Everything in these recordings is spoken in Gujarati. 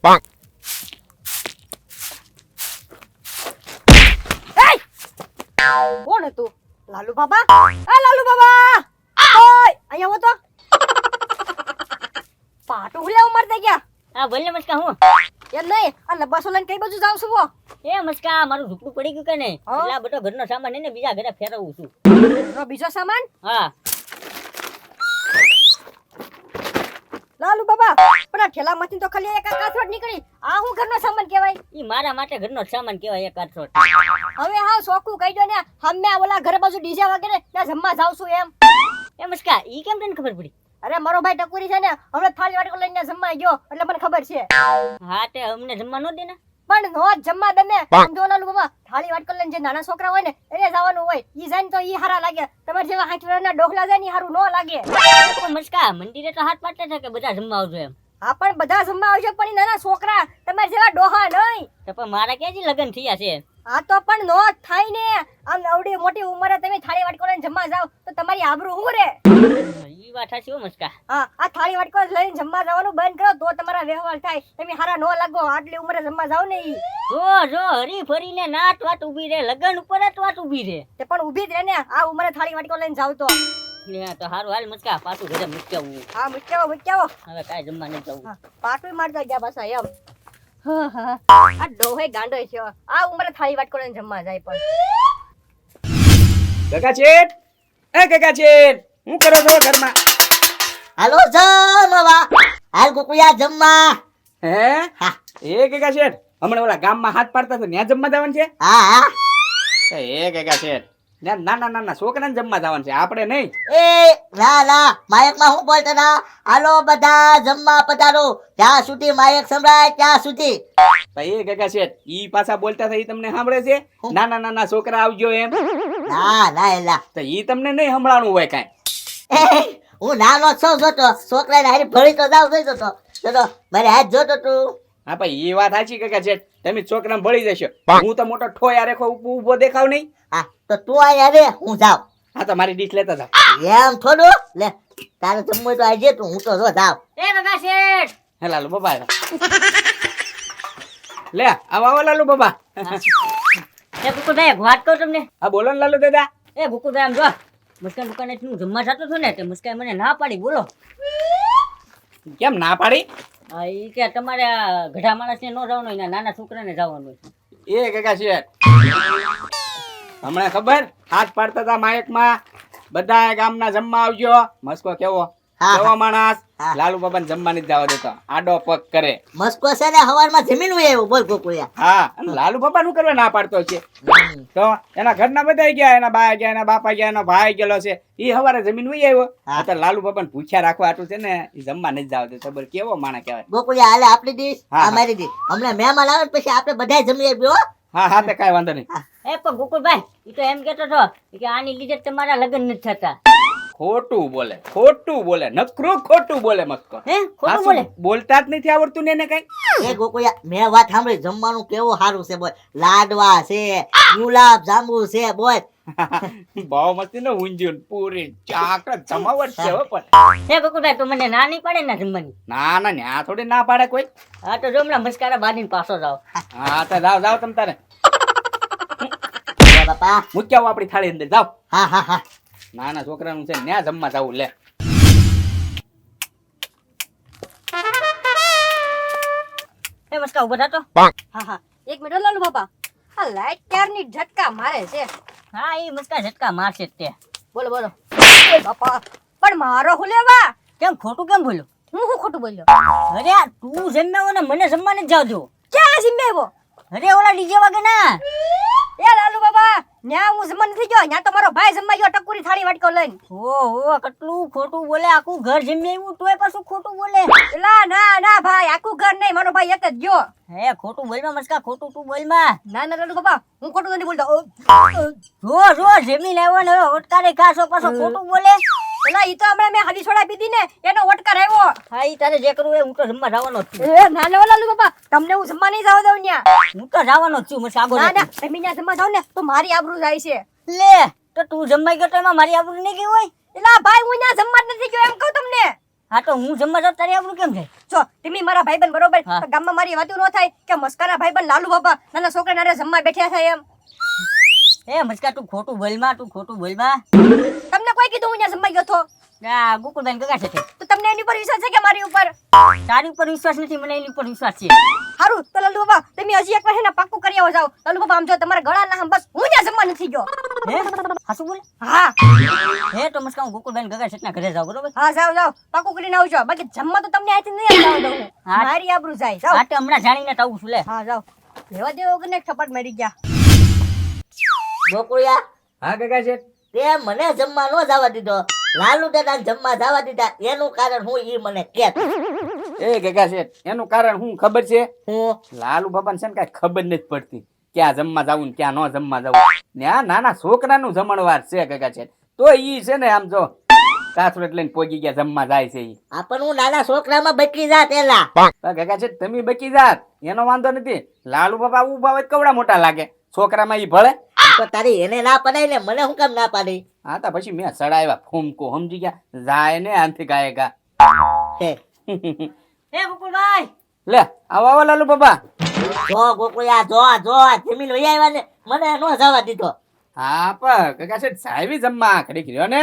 કોણ હતું? લાલુ બાબા? એ લાલુ બાબા! ઓય, અહીંયા આવો તો. પાટું હુલે ઉમર થઈ ગયા. હા બોલ મસ્કા હું એમ નહીં, આ લબાસો લઈને કઈ બાજુ જાવ છો? એ મસ્કા મારું ઝૂકડું પડી ગયું કે નહીં એટલે આ બધો ઘરનો સામાન એને બીજા ઘરે ફેરવું છું. બીજો સામાન? હા લાલુ બાબા, પણ આ ઠેલામાંથી તો ખાલી એક કાથરોટ નીકળી. આ હું ઘરનો સામાન કહેવાય? ઈ મારા માટે ઘરનો સામાન કહેવાય એક કાઠોટ. હવે હા સોકું કહી દો ને, હમને ઓલા ઘરે બાજુ ડીજે વગેરે ત્યાં જમવા જાવ છું એમ. એ મસ્કા ઈ કેમ તને ખબર પડી? અરે મારો ભાઈ ટકુરી છે ને, હમણાં થાળી વાટકો લઈને જમવા ગયો એટલે મને ખબર છે. હા તે અમને જમવા ન દે ને. પણ નો જમવા દે ને. સમજો લાલુ બાબા, થાળી વાટકો લઈને જે નાના છોકરા હોય ને એને જવાનું હોય. ઈ જાય ને તો ઈ હારા લાગે. તમારે જેવા 60 વર્ષના ડોખલા જાય ને ઈ હારું ન લાગે. પણ મસ્કા મંદિરે તો હાથ પાડતા છે કે બધા જમવા આવજો એમ. હા પણ બધા જમવા આવશે, પણ ઈ નાના છોકરા તમારે જેવા ડોહા નહીં. તો પણ મારા ક્યાંથી લગ્ન થયા છે? આ તો પણ નો થાય ને. આમ અવડી મોટી ઉંમરે તમે થાળી વાટકો લઈને જમવા જાવ તો તમારી આબરૂ હું રે? ઈ વાત સાચી હો મસ્કા. હા, આ થાળી વાટકો લઈને જમવા જવાનું બંધ કરો તો તમારા વ્યવહાર થાય. તમે હારા નો લાગો. આટલી ઉંમરે જમવા જાવ ને ઈ. જો હરી ફરીને નાટ વાત ઊભી રે, લગન ઉપર જ વાત ઊભી રે. તે પણ ઊભી જ રહે ને. આ ઉંમરે થાળી વાટકો લઈને જાવ તો. ને તો હારું હાલ મસ્કા પાછું ઘરે મૂક્યાવું. હા, મૂક્યાવો. હવે કાઈ જમવા નથી જવું. હા, પાટું મારતા ગયા પાછા એમ. હા, આ ડોહે ગાંડો છે. આ ઉંમરે થાળી વાટકો લઈને જમવા જાય પણ. કાકા શેઠ, એ કાકા શેઠ, હું કરો છો ઘરમાં? હાલો જમવા, હાલ કુકુયા જમવા. હે હા એ કાકા શેઠ, હમણાં ઓલા ગામમાં હાથ પાડતા તો ત્યાં જમવા જવાનું છે? હા હા એ કાકા શેઠ, ત્યાં નાના છોકરાને જમવા જવાનું છે, આપણે નહીં. એ ના માયકમાં હું બોલતા ના. હાલો બધા જમવા પધારો. જ્યાં સુધી માયક સંભળાય ત્યાં સુધી. એ કાકા શેઠ, ઈ પાછા બોલતા હતા ઈ તમને સાંભળે છે? નાના છોકરા આવજો એમ. ના એલા તો ઈ તમને નહીં સંભળાણું હોય કાંઈ. હું નાનો છો જોતો છોકરાને હારી ભળી તો જાવ જોઈતો તો મારે હાથ જોતો તું. હા ભાઈ એ વાત સાચી કાકા શેઠ, તમે છોકરાને ભળી જશો. હું તો મોટો ઠોયા રેખો ઊભો દેખાવ નહીં. હા તો તું અહીંયા રે, હું જાઉં. હા તો મારી ડીશ લેતા જાવ. એમ થોડું લે, તારે જમવું તો આજે તું, હું તો જો જાવ. એ કાકા શેઠ. હે લાલુ બાબા લે આવો લાલુ બાબા. એ બુકુભાઈ વાત કહું તમને. હા બોલો ને લાલુ દાદા. એ બુકુભાઈ આમ જો મુસ્કાન દુકાને હું જમવા જતો હતો ને તે મુસ્કાન મને ના પાડી. બોલો કેમ ના પાડી? ઈ કે તમારે આ ગઢા માણસને ન જવાનું હોય ને નાના છોકરાને જવાનું હોય. એ કાકા શેઠ, હમણાં ખબર હાથ પાડતા હતા માયકમાં બધા ગામના જમવા આવજો. મસ્કો કેવો કેવો માણસ. લાલુ બાબાને જમવા નથી જવા દેતો, આડો પગ કરે. મસ્કો છે ને હવારમાં જમીન હોય એવું બોલ કુકુયા. હા અને લાલુ બાબા નું કરવા ના પાડતો છે? તો એના ઘરના બધા ગયા, એના બા ગયા, એના બાપા ગયા, એનો ભાઈ ગયેલો છે. ઈ હવારે જમીન વહી આવ્યો. અત્યારે લાલુ બાબાને ભૂખ્યા રાખવા આટલું છે ને ઈ જમવા નથી જવા દેતો. ખબર કેવો માણસ કહેવાય. ગોકુળિયા હાલે આપણી ડીશ, હા, આ મારી ડીશ. હમણાં મહેમાન આવે ને પછી આપણે બધાય જમી આવીએ હો. હા તે કાંઈ વાંધો નહીં. એ પણ ગોકુળભાઈ ઈ તો એમ કેતો હતો કે આની લીધે તમારા લગ્ન નથી થતા. ખોટું બોલે નકરું ખોટું બોલે મસ્કો. હે ખોટું બોલે? બોલતા જ નથી આવડતું ને એને કઈ. એ ગોકુળિયા મેં વાત સાંભળી, જમવાનું કેવું સારું છે બોલ. લાડવા છે, ગુલાબ જાંબુ છે બોલ. બહુ મસ્તી ને ઊંધિયું ને પૂરી ચાકર જમાવટ છે હો. પણ હે ગોકુળભાઈ તો મને ના નહીં પાડે ને જમવાની? ના ન્યા થોડી ના પાડે કોઈ. હા તો જો હમણાં મસ્કારા બાંધીને પાછો જાવ. હા તો જાવ તમ તારે. બાપા મૂક્યા આપણી થાળી અંદર જાવ. હા નાના છોકરાનું છે ન્યા જમવા જાવું. લે એ મસ્કા ઉભો થતો. હા, એક મિનિટ લાલુ બાબા. આ લાઈટ ક્યારની ઝટકા મારે છે. હા ઈ મસ્કા ઝટકા મારશે જ તે. બોલો ઓય બાપા, પણ મારો હુલેવા કેમ ખોટું કેમ બોલ્યો? હું ખોટું બોલ્યો? અરે આ તું જમ્યા ને મને જમવા નથી જાવ દો. ક્યાં જીમેવો? અરે ઓલા ડીજે વાગે ના. એ લાલુ બાબા, ન્યા હું જમવા નથી ગયો, ન્યા તો મારો ભાઈ જમવા ગયો ટકુરી થાળી વાટકો લઈને. ઓહો કેટલું ખોટું બોલે. આખું ઘર જમી આવ્યું તોય પાછું ખોટું બોલે. એલા ના ભાઈ, આખું ઘર નહીં, મારો ભાઈ એક જ ગયો. હે ખોટું બોલમાં મસ્કા, ખોટું તું બોલમાં. ના લાલુ બાબા, હું ખોટું નથી બોલતો. જો જમીન આવ્યો ને હવે ઓટકારે ખાશો પાછો ખોટું બોલે. એલા ઈ તો હમણાં મેં હાદી છોડા પીધી ને એનો ઓટકાર આવ્યો. હા ઈ તારે જે કરવું એ હું તો જમવા જવાનો જ છું. એ ના લાલુ બાબા, તમને હું જમવા નહીં જવા દઉં ન્યા. હું તો જવાનો જ છું મસ્કા. આગો ના તમે ન્યા જમવા જાવ ને તો મારી આબરૂ જાય છે. લે તો તું જમવા ગયો તો એમાં મારી આબરૂ નહીં ગઈ હોય? એલા ભાઈ, હું ન્યા જમવા જ નથી ગયો એમ કહું તમને. હા તો હું જમવા જાઉં તારી આબરૂ કેમ થાય? જો તમે મારા ભાઈબંધ બરોબર હા. તો ગામમાં મારી વાતો ન થાય કે મસ્કાના ભાઈબંધ લાલુ બાપા નાના છોકરા નારે જમવા બેઠ્યા થાય એમ એ મસ્કા તું ખોટું બોલમાં તમને કોઈ કીધું હું ત્યાં જમવા ગયો તો આ ગોકુલભાઈ ગગા છે તો તમને એની પર વિશ્વાસ છે કે મારી ઉપર તારી ઉપર વિશ્વાસ નથી મને એની ઉપર વિશ્વાસ છે હારું તો લાલુ બાપા તમે હજી એક વાર હેને પાક્કું કરી આવો જાઓ લાલુ બાપા આમ જો તમારા ગળા ના બસ હું ત્યાં જમવા નથી ગયો હે હાસુ બોલ હા હે તો મસ્કા હું ગોકુલભાઈ ગગા છે ઘરે જાવ બરોબર હા જાઓ પાક્કું કરીને આવજો બાકી જમવા તો તમને આથી નહીં આવવા દઉં હું. હા. મારી આબરૂ જાય જાઓ આ તો હમણાં જાણીને તો આવું છું લે હા જાઓ લેવા દેવો વગર ને થપ્પડ મારી ગયા ગોકુળિયા હા કાકા છે તે મને જમવા ન જવા દીધો લાલુ દાદા જમવા જવા દીધા એનું કારણ હું ઈ મને કે એ કાકા છે એનું કારણ હું ખબર છે હું લાલુ બાપાને છે ને કાંઈ ખબર નથી પડતી ક્યાં જમવા જાવું ને ક્યાં ન જમવા જાવું ને આ નાના છોકરાનું જમણવાર છે કાકા છે તો ઈ છે ને આમ જો કાસરત લઈને પોગી ગયા જમવા જાય છે ઈ આપણ હું નાના છોકરામાં બચી જા પેલા કાકા છે તમે બચી જાત એનો વાંધો નથી લાલુ બાપા ઉભા હોય તો કવડા મોટા લાગે છોકરામાં ઈ ભળે તો તારી એને ના પડાય ને મને હું કામ ના પાડી હા તો પછી મેં સડાવ્યા ફૂમકો સમજી ગયા જાય ને આનથી ગાયકા હે હે ગોકુલભાઈ લે આવો આવો લાલુ બાપા જો ગોકુળિયા જો જમીન વહી આવ્યા ને મને ન જવા દીધો હા પણ કાકા છે સાહેબી જમવા ખડી કર્યો ને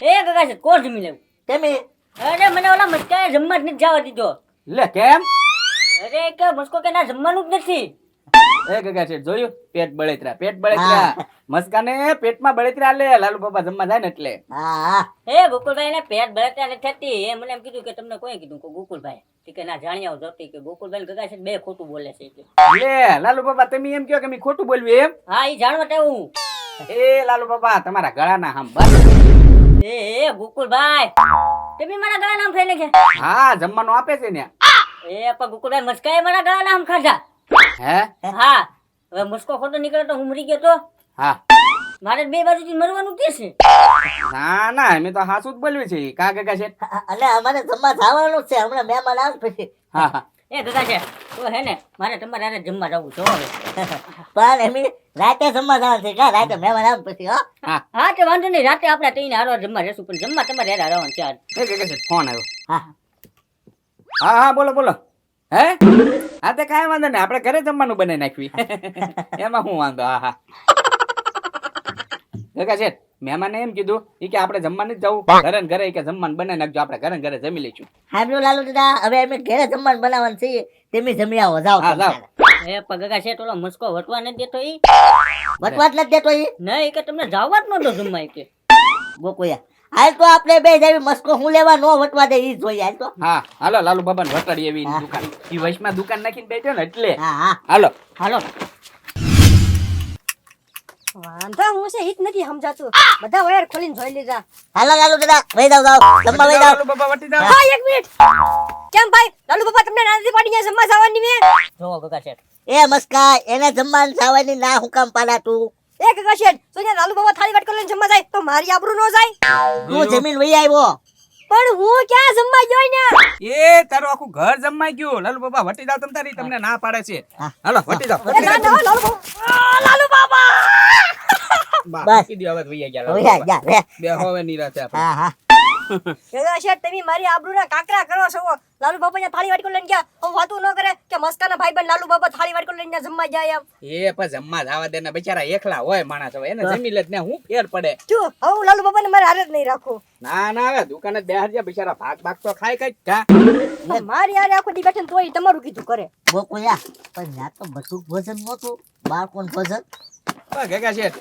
એ ગગા છે કોણ જમી લેવું તમે અરે મને ઓલા મસ્કાએ જમવા જ નથી જવા દીધો લે કેમ અરે કે મસ્કો કે ના જમવાનું જ નથી એ કાકા છે જોયું પેટ બળેતરા મસ્કાને પેટમાં બળેતરા લે લાલુ બાપા જમવા જાય ને એટલે હા એ ગોકુલભાઈ ને પેટ બળતરા નથી થતી એ મને એમ કીધું કે તમને કોઈ કીધું કે ગોકુલભાઈ ઠીક કે ના જાણી આવો જોતી કે ગોકુલભાઈ ગગા છે બે ખોટું બોલે છે કે લે લાલુ બાપા તમે એમ કહો કે મેં ખોટું બોલવી એમ હા ઈ જાણવા તેવું એ લાલુ બાપા તમારા ગળાના હામ બસ એ ગોકુલભાઈ તમે મારા ગળા નામ ખાઈ નાખે હા જમવાનું આપે છે ને એ પણ ગોકુલભાઈ મસ્કાએ મારા ગળા નામ ખાધા હે હા હવે મસ્કો ખોટો નીકળ્યો તો હું મરી ગયો તો હા મારે બે બાજુથી મરવાનું કે છે ના ના મેં તો હાસું જ બોલ્યું છે કા કાકા છે એટલે અમારે જમવા જવાનું છે હમણાં મહેમાન આવે પછી હા હા એ ગગા છે તો હે ને મારે તમારે હારે જમવા જવું છે હવે પણ એમ રાતે જમવા જવાનું છે કા રાતે મહેમાન આવે પછી હો હા હા તે વાંધો નહીં રાતે આપણે તઈને હારો જમવા જશું પણ જમવા તમારે હારે આવવાનું છે આજ. એ કાકા છે ફોન આવ્યો હા હા હા બોલો હે હા તે કાંઈ વાંધો નહીં આપણે ઘરે જમવાનું બનાવી નાખવી એમાં શું વાંધો હા હા કાકા છે મહેમાને એમ કીધું ઈ કે આપણે જમવાનું જ જવું ઘરે ને ઘરે ઈ કે જમવાનું બનાવી નાખજો આપણે ઘરે ને ઘરે જમી લઈશું સાંભળ્યું લાલુ દાદા હવે અમે ઘરે જમવાનું બનાવવાનું છે તમે જમી આવો જાઓ હા જાઓ એ પણ ગગા છે ઓલો મસ્કો વટવા નથી દેતો ઈ વટવાટ નથી દેતો ઈ નહીં કે તમને જવા જ નતો જમવા ઈ કે ગોકુળિયા હાલ તો આપણે બે જવી મસ્કો હું લેવા નો વટવા દે ઈ જોઈએ હાલ તો હા હાલો લાલુ બાબા ને વટાડી એવી દુકાન ઈ વૈશમાં દુકાન નાખીને બેઠો ને એટલે હા હા હાલો હાલો વાંધા હું છે ઈ જ નથી સમજાતું બધા વાયર ખોલીને જોઈ લીધા હાલો લાલુ દાદા વહી જાઓ જમવા વહી જાઓ લાલુ બાબા વટી જાઓ હા એક મિનિટ કેમ ભાઈ લાલુ બાપા તમને નાનથી પાડી ગયા જમવા જવાની મેં જો ગગા છે એ મસ્કા એને જમવાનું જવાની ના હું કામ પાડા તું એક ગશેટ તો ત્યાં લાલુ બાપા થાળી વાટકો લઈને જમવા જાય તો મારી આબરૂ નો જાય તું જમીન વહી આવ્યો પણ હું ક્યાં જમવા ગયો ને એ તારું આખું ઘર જમાઈ ગયું લાલુ બાબા વટી જાવ તમ તારી તમને ના પાડે છે હાલો વટી જાવ એ ના ના લાલુ બાપા લાલુ બાપા બસ કીધી હવે વૈયા ગયા લાલુ વહી બાબા. જા રે બે હવે નિરાશ છે આપણે હા હા ગશેટ તમે મારી આબરૂના કાકરા કરો છો લાલુ બાપા ત્યાં થાળી વાટકો લઈને ગયા હું વાતું ન કરે કે મસ્કાના ભાઈબંધ લાલુ બાપા થાળી વાટકો લઈને ત્યાં જમવા જાય એમ એ પણ જમવા જવા દે ને બિચારા એકલા હોય માણસ હવે એને જમી લે ને હું ફેર પડે જો હવે હું લાલુ બાપાને મારે હારે જ નહીં રાખું ના ના હવે દુકાને જ બેહાર જા બિચારા ભાગ તો ખાય કઈ કા મારી હારે આખો દી બેઠે ને તોય તમારું કીધું કરે ગોકુળિયા પણ ત્યાં તો બટુક ભોજન નહોતું બાળકોનું ભોજન ગગા છે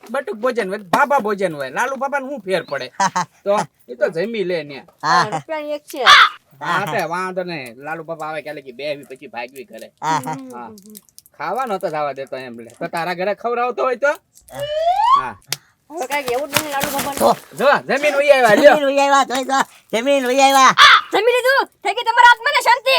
બટુક ભોજન હોય બાબા ભોજન હોય લાલુ બાબા હું ફેર પડે તો એ તો જમી લે ને હા રૂપિયાની એક છે હા તે વાંધો નહીં લાલુ બાબા આવે ક્યારે કે બેહવી પછી ભાગવી કરે હા હા હા ખાવાનો તો જવા દેતો એમ લે તો તારા ઘરે ખવડાવતો હોય તો હા હવે કાંઈક એવું જ નહીં લાલુ બાપાને તો જો જમીન વહી આવ્યા લ્યો જમીન વહી આવ્યા જોઈ જો જમીન વહી આવ્યા જમી લીધું થઈ ગઈ તમારા આત્માને શાંતિ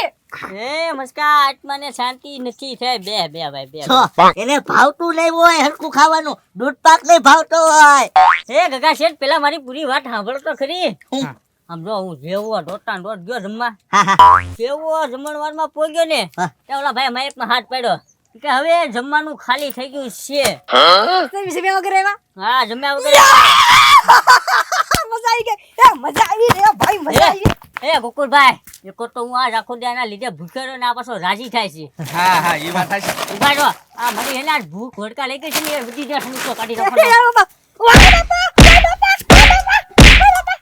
એ મસ્કા આત્માને શાંતિ નથી થઈ બે બે ભાઈ બે છો એને ભાવતું નહીં હોય હરખું ખાવાનું દૂધ પાક નહીં ભાવતો હોય એ ગગા શેઠ પેલા મારી પૂરી વાત સાંભળો તો ખરી હું? આમ જો હું જેવો દોડતા ને દોડ ગયો જમવા હા હા જેવો જમણવારમાં પોગ્યો ને હા. ત્યાં ઓલા ભાઈ માઇકમાં હાથ પાડ્યો કે હવે જમવાનું ખાલી થઈ ગયું છે તમે જમ્યા વગર આવ્યા હા જમ્યા વગર મજા આવી ગઈ એ મજા આવી રે ભાઈ મજા આવી એ ગોકુળભાઈ એક તો હું આજ આખો દાના લીધે ભૂખ્યો રહ્યો ને આ પાછો રાજી થાય છે હા હા એ વાત થાય છે. ઉભા રહો આ મારી એને આજ ભૂખ ભડકા લઈ ગઈ છે ને એ બધી જ સમજો કાઢી એ નાખો બાપા, વાહ બાપા, વાહ બાપા, વાહ બાપા, વાહ બાપા.